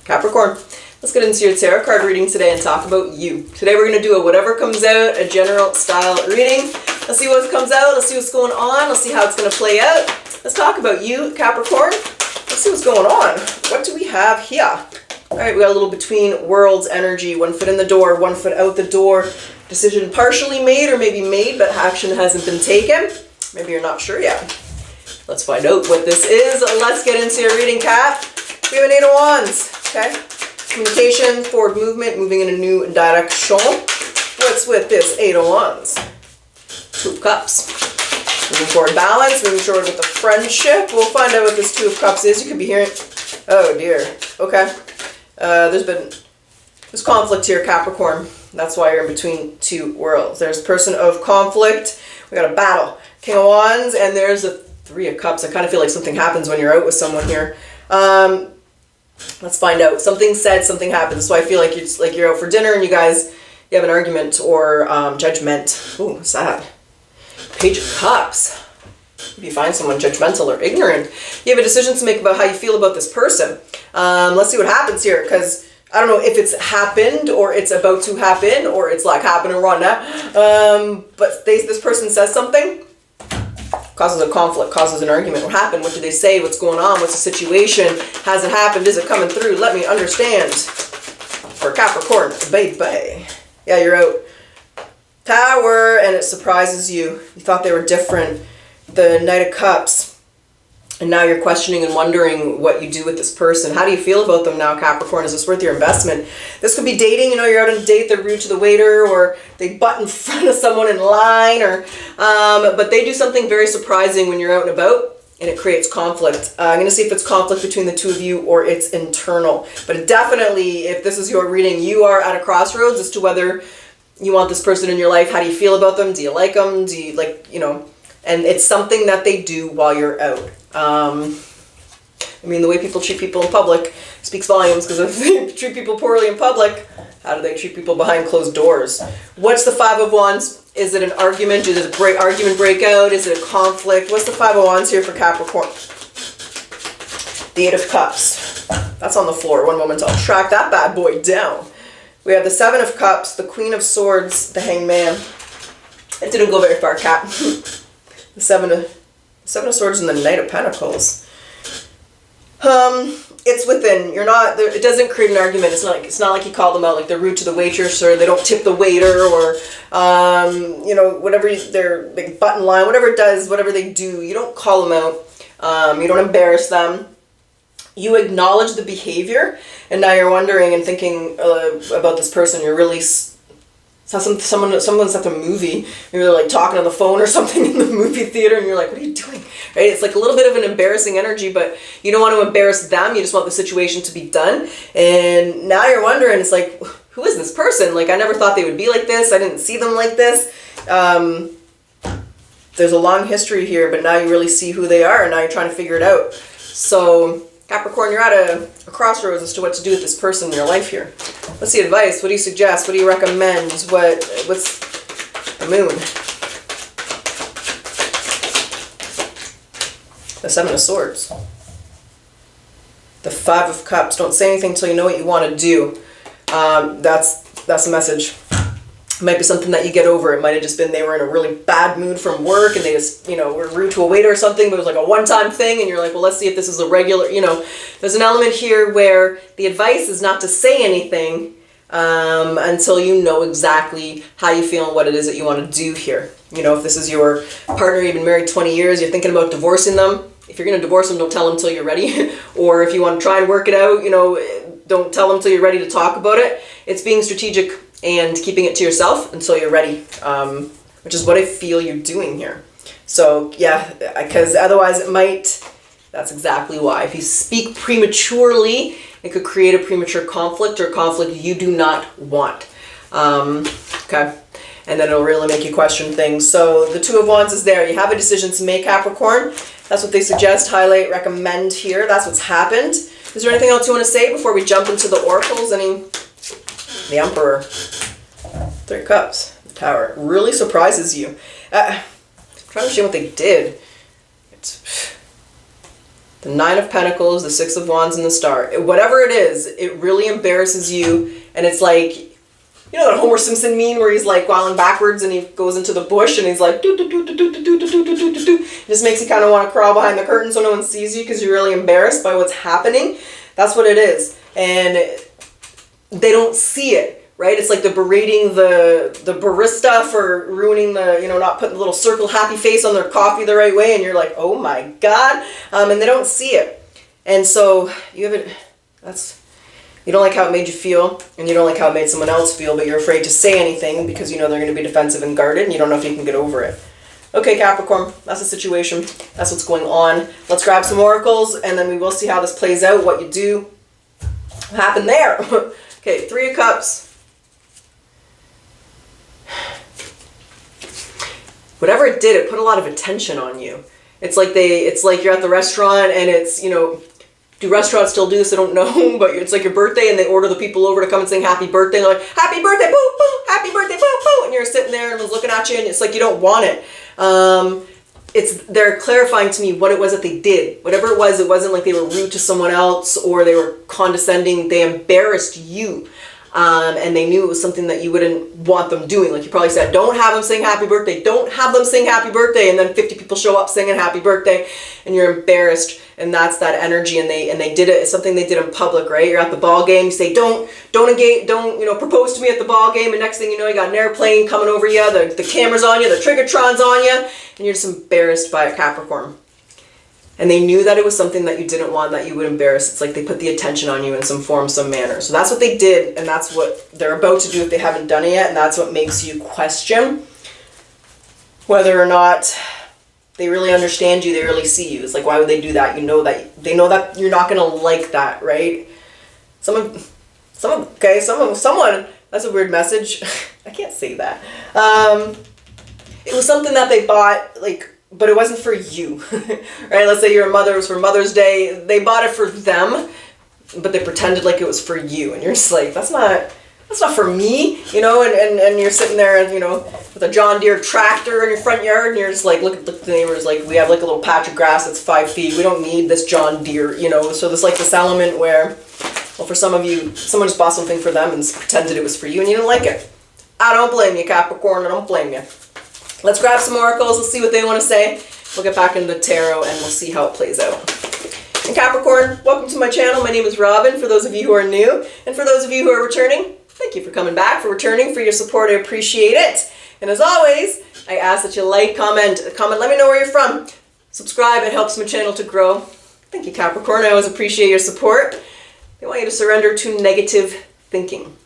Capricorn, let's get into your tarot card reading today and talk about you. Today we're going to do a whatever comes out, a general style reading. Let's see what comes out, let's see what's going on, let's see how it's going to play out. Let's talk about you, Capricorn. Let's see what's going on. What do we have here? All right, we got a little between worlds energy, 1 foot in the door, 1 foot out the door. Decision partially made or maybe made, but action hasn't been taken. Maybe you're not sure yet. Let's find out what this is. Let's get into your reading, Cap. We have an 8 of Wands, okay? Communication, forward movement, moving in a new direction. What's with this 8 of Wands? 2 of Cups. Moving forward, balance, moving forward with the friendship. We'll find out what this 2 of Cups is. You could be hearing, oh dear, okay. There's conflict here, Capricorn. That's why you're in between 2 worlds. There's person of conflict. We got a battle. King of Wands, and there's a 3 of Cups. I kind of feel like something happens when you're out with someone here. Let's find out. Something said, something happens. So I feel like you're out for dinner and you have an argument or judgment. Ooh, sad. Page of Cups. If you find someone judgmental or ignorant, you have a decision to make about how you feel about this person. Let's see what happens here, because I don't know if it's happened or it's about to happen or it's like happening right now. But this person says something, causes a conflict, causes an argument. What happened? What did they say? What's going on? What's the situation? Has it happened? Is it coming through? Let me understand. For Capricorn, baby. Yeah, you're out. Tower, and it surprises you. You thought they were different. The Knight of Cups. And now you're questioning and wondering what you do with this person. How do you feel about them now, Capricorn? Is this worth your investment? This could be dating. You know, you're out on a date, they're rude to the waiter, or they butt in front of someone in line, or but they do something very surprising when you're out and about, and it creates conflict. I'm going to see if it's conflict between the 2 of you or it's internal. But definitely, if this is your reading, you are at a crossroads as to whether you want this person in your life. How do you feel about them? Do you like them? Do you like, you know, and it's something that they do while you're out. I mean, the way people treat people in public speaks volumes, because if they treat people poorly in public, how do they treat people behind closed doors? What's the 5 of Wands? Is it an argument? Is it a argument breakout? Is it a conflict? What's the 5 of Wands here for Capricorn? The 8 of Cups. That's on the floor. One moment, I'll track that bad boy down. We have the 7 of Cups, the Queen of Swords, the Hangman. It didn't go very far, Cap. The 7 of Swords and the Knight of Pentacles. It's within. You're not. It doesn't create an argument. It's not like you call them out like they're rude to the waitress or they don't tip the waiter or you know, whatever they're like butt in line, whatever it does, whatever they do. You don't call them out. You don't embarrass them. You acknowledge the behavior, and now you're wondering and thinking about this person. You're really. Someone's at the movie, maybe they're like talking on the phone or something in the movie theater, and you're like, what are you doing? Right? It's like a little bit of an embarrassing energy, but you don't want to embarrass them. You just want the situation to be done. And now you're wondering, it's like, who is this person? Like, I never thought they would be like this. I didn't see them like this. There's a long history here, but now you really see who they are, and now you're trying to figure it out. So Capricorn, you're at a crossroads as to what to do with this person in your life here. What's the advice? What do you suggest? What do you recommend? What's the Moon? The 7 of Swords. The 5 of Cups. Don't say anything until you know what you want to do. That's the message. It might be something that you get over. It might have just been they were in a really bad mood from work and they just, you know, were rude to a waiter or something, but it was like a one-time thing, and you're like, well, let's see if this is a regular, you know. There's an element here where the advice is not to say anything until you know exactly how you feel and what it is that you want to do here. You know, if this is your partner, you've been married 20 years, you're thinking about divorcing them. If you're going to divorce them, don't tell them until you're ready. Or if you want to try and work it out, you know, don't tell them until you're ready to talk about it. It's being strategic and keeping it to yourself until you're ready, which is what I feel you're doing here. So yeah, because otherwise it might, that's exactly why. If you speak prematurely, it could create a premature conflict or conflict you do not want. Okay, and then it'll really make you question things. So the 2 of Wands is there. You have a decision to make, Capricorn. That's what they suggest, highlight, recommend here. That's what's happened. Is there anything else you want to say before we jump into the oracles? The Emperor. 3 of Cups. The Tower. Really surprises you. I'm trying to understand what they did. The Nine of Pentacles, the Six of Wands, and the Star. Whatever it is, it really embarrasses you. And it's like, you know that Homer Simpson meme where he's like wilding backwards and he goes into the bush and he's like do do do do do do do do do do do do. It just makes you kind of want to crawl behind the curtain so no one sees you because you're really embarrassed by what's happening. That's what it is. And they don't see it, right? It's like the berating the barista for ruining the, you know, not putting the little circle happy face on their coffee the right way, and you're like, oh my God, and they don't see it. And so you haven't, you don't like how it made you feel, and you don't like how it made someone else feel, but you're afraid to say anything because you know they're going to be defensive and guarded, and you don't know if you can get over it. Okay, Capricorn, that's the situation. That's what's going on. Let's grab some oracles, and then we will see how this plays out, what you do, what happened there. Okay, Three of Cups. Whatever it did, it put a lot of attention on you. It's like you're at the restaurant, and it's, you know, do restaurants still do this? I don't know, but it's like your birthday and they order the people over to come and sing happy birthday. And they're like, happy birthday, boo, boo, happy birthday, boo, boo. And you're sitting there and everyone's looking at you and it's like you don't want it. They're clarifying to me what it was that they did. Whatever it wasn't like they were rude to someone else or they were condescending. They embarrassed you. And they knew it was something that you wouldn't want them doing. Like you probably said, don't have them sing happy birthday. Don't have them sing happy birthday. And then 50 people show up singing happy birthday and you're embarrassed. And that's that energy. And they did it. It's something they did in public, right? You're at the ball game. You say, don't engage, don't, you know, propose to me at the ball game. And next thing you know, you got an airplane coming over you. The camera's on you. The Triggertron's on you. And you're just embarrassed by a Capricorn. And they knew that it was something that you didn't want, that you would embarrass. It's like they put the attention on you in some form, some manner. So that's what they did, and that's what they're about to do if they haven't done it yet, and that's what makes you question whether or not they really understand you, they really see you. It's like, why would they do that? You know that they know that you're not gonna like that, right? Someone, that's a weird message. I can't say that. It was something that they bought, like, but it wasn't for you, right? Let's say you're a mother, it was for Mother's Day. They bought it for them, but they pretended like it was for you. And you're just like, that's not for me, you know? And you're sitting there, and, you know, with a John Deere tractor in your front yard, and you're just like, look at the neighbors, like, we have like a little patch of grass that's 5 feet. We don't need this John Deere, you know? So there's like this element where, well, for some of you, someone just bought something for them and pretended it was for you, and you didn't like it. I don't blame you, Capricorn. I don't blame you. Let's grab some oracles. Let's see what they want to say. We'll get back into the tarot and we'll see how it plays out. And Capricorn, welcome to my channel. My name is Robin, for those of you who are new. And for those of you who are returning, thank you for coming back, for returning, for your support. I appreciate it. And as always, I ask that you like, comment, let me know where you're from. Subscribe, it helps my channel to grow. Thank you, Capricorn. I always appreciate your support. I want you to surrender to negative thinking.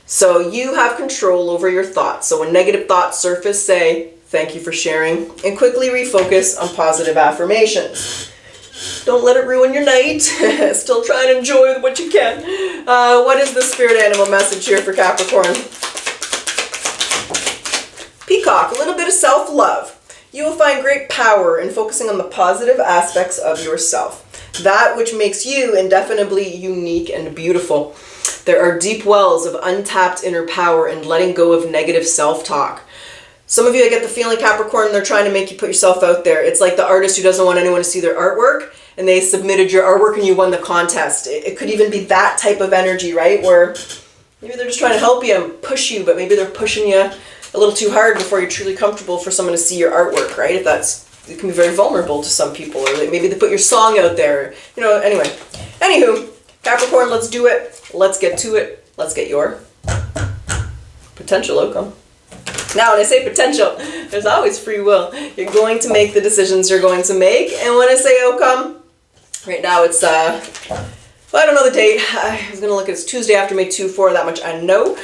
So you have control over your thoughts. So when negative thoughts surface, say, thank you for sharing, and quickly refocus on positive affirmations. Don't let it ruin your night. Still try and enjoy what you can. What is the spirit animal message here for Capricorn? Peacock, a little bit of self-love. You will find great power in focusing on the positive aspects of yourself. That which makes you indefinably unique and beautiful. There are deep wells of untapped inner power in letting go of negative self-talk. Some of you, I get the feeling, Capricorn, they're trying to make you put yourself out there. It's like the artist who doesn't want anyone to see their artwork, and they submitted your artwork and you won the contest. It could even be that type of energy, right? Where maybe they're just trying to help you and push you, but maybe they're pushing you a little too hard before you're truly comfortable for someone to see your artwork, right? It can be very vulnerable to some people, or maybe they put your song out there, you know, anyway. Anywho, Capricorn, let's do it. Let's get to it. Let's get your potential outcome. Now, when I say potential, there's always free will. You're going to make the decisions you're going to make. And when I say outcome, right now it's, well, I don't know the date. I was going to look at it's Tuesday after May 2-4, that much I know.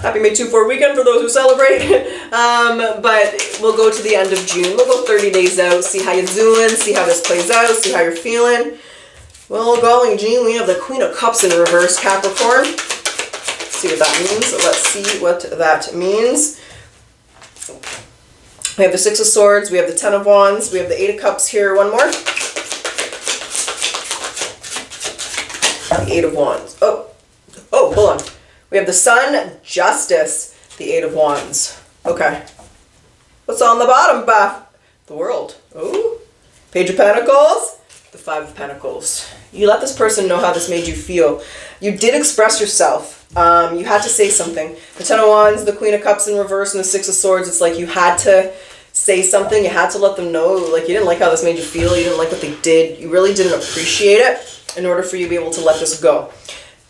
Happy May 2-4 weekend for those who celebrate. But we'll go to the end of June. We'll go 30 days out, see how you're doing, see how this plays out, see how you're feeling. Well, golly gee, we have the Queen of Cups in reverse, Capricorn. Let's see what that means. Let's see what that means. We have the Six of Swords, we have the Ten of Wands, we have the Eight of Cups here, one more. The Eight of Wands. Oh, hold on. We have the Sun, Justice, the Eight of Wands. Okay. What's on the bottom, Beth? The World. Ooh. Page of Pentacles, The Five of Pentacles. You let this person know how this made you feel. You did express yourself. You had to say something. The Ten of Wands, the Queen of Cups in reverse, and the Six of Swords. It's like you had to say something. You had to let them know. Like, you didn't like how this made you feel. You didn't like what they did. You really didn't appreciate it in order for you to be able to let this go.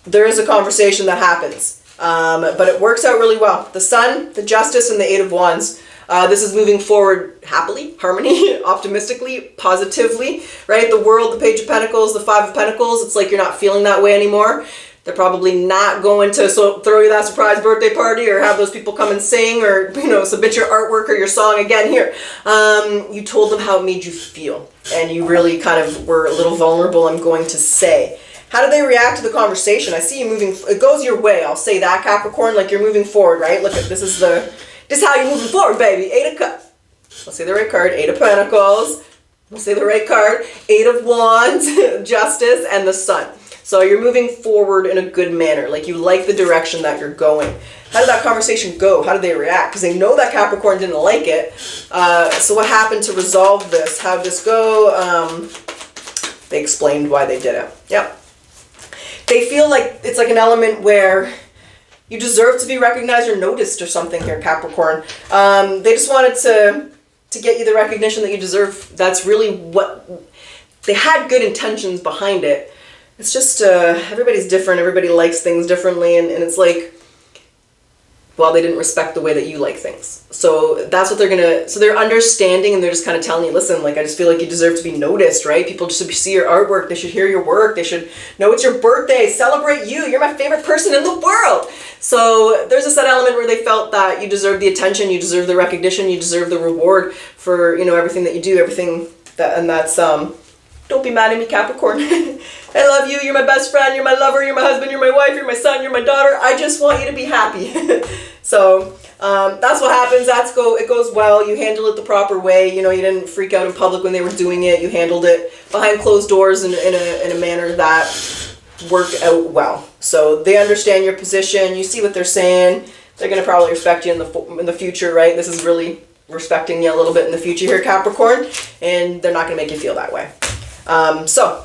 There is a conversation that happens. But it works out really well. The Sun, the Justice, and the Eight of Wands. This is moving forward happily, harmony, optimistically, positively, right? The World, the Page of Pentacles, the Five of Pentacles, it's like you're not feeling that way anymore. They're probably not going to throw you that surprise birthday party or have those people come and sing or, submit your artwork or your song again here. You told them how it made you feel, and you really kind of were a little vulnerable, I'm going to say. How do they react to the conversation? I see you moving, it goes your way, I'll say that, Capricorn, like you're moving forward, right? Look at, this is how you're moving forward, baby. Eight of Cups. Let's say the right card. Eight of Pentacles. We'll say the right card. Eight of Wands, Justice, and the Sun. So you're moving forward in a good manner. Like, you like the direction that you're going. How did that conversation go? How did they react? Because they know that Capricorn didn't like it. So what happened to resolve this? How did this go? They explained why they did it. Yep. They feel like it's like an element where you deserve to be recognized or noticed or something here, Capricorn. They just wanted to get you the recognition that you deserve. That's really what... They had good intentions behind it. It's just, everybody's different. Everybody likes things differently. And it's like, well, they didn't respect the way that you like things. So that's what they're gonna... So they're understanding, and they're just kind of telling you, listen, like, I just feel like you deserve to be noticed, right? People just should see your artwork. They should hear your work. They should know it's your birthday. Celebrate you. You're my favorite person in the world. So there's just that element where they felt that you deserve the attention, you deserve the recognition, you deserve the reward for, everything that you do, everything that, and that's, don't be mad at me, Capricorn. I love you. You're my best friend. You're my lover. You're my husband. You're my wife. You're my son. You're my daughter. I just want you to be happy. So that's what happens. It goes well. You handle it the proper way. You didn't freak out in public when they were doing it. You handled it behind closed doors in a manner that worked out well. So they understand your position. You see what they're saying. They're going to probably respect you in the future, right? This is really respecting you a little bit in the future here, Capricorn. And they're not going to make you feel that way. So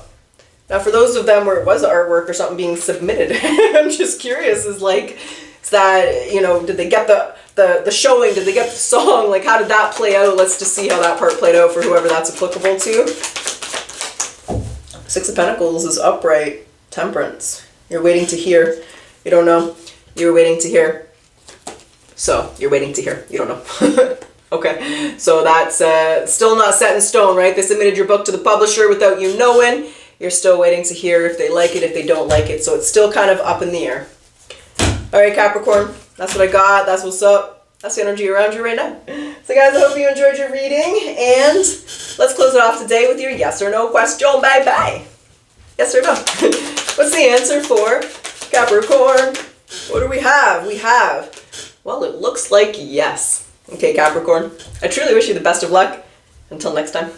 now for those of them where it was artwork or something being submitted, I'm just curious, is that, did they get the showing? Did they get the song? Like, how did that play out? Let's just see how that part played out for whoever that's applicable to. Six of Pentacles is upright. Temperance. You're waiting to hear. You don't know. You're waiting to hear. So you're waiting to hear. You don't know. Okay, so that's still not set in stone, right? They submitted your book to the publisher without you knowing. You're still waiting to hear if they like it, if they don't like it. So it's still kind of up in the air. All right, Capricorn, that's what I got. That's what's up. That's the energy around you right now. So guys, I hope you enjoyed your reading. And let's close it off today with your yes or no question. Bye-bye. Yes or no? What's the answer for Capricorn? What do we have? We have, well, it looks like yes. Okay, Capricorn, I truly wish you the best of luck. Until next time.